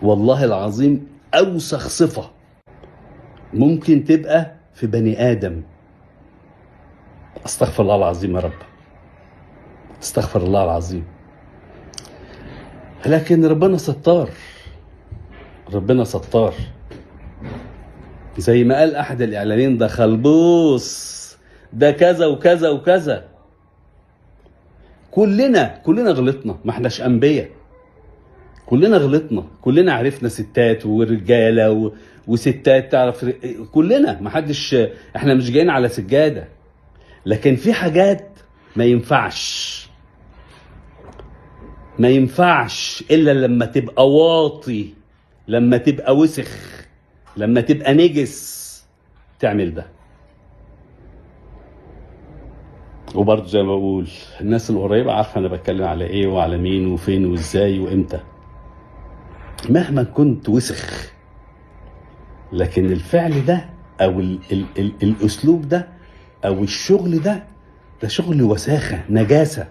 والله العظيم اوسخ صفة ممكن تبقى في بني ادم. استغفر الله العظيم يا رب، استغفر الله العظيم. لكن ربنا ستار، ربنا ستار. زي ما قال احد الاعلانيين، ده خلبوص، ده كذا وكذا وكذا. كلنا غلطنا، ما احناش انبياء. كلنا غلطنا، كلنا عرفنا ستات ورجاله وستات تعرف كلنا، ما حدش، احنا مش جايين على سجاده. لكن في حاجات ما ينفعش الا لما تبقى واطي، لما تبقى وسخ، لما تبقى نجس تعمل ده. وبرضه زي ما بقول، الناس القريبة عارفة انا بتكلم على ايه وعلى مين وفين وازاي وامتى. مهما كنت وسخ، لكن الفعل ده او الاسلوب ده او الشغل ده شغل وساخة، نجاسة.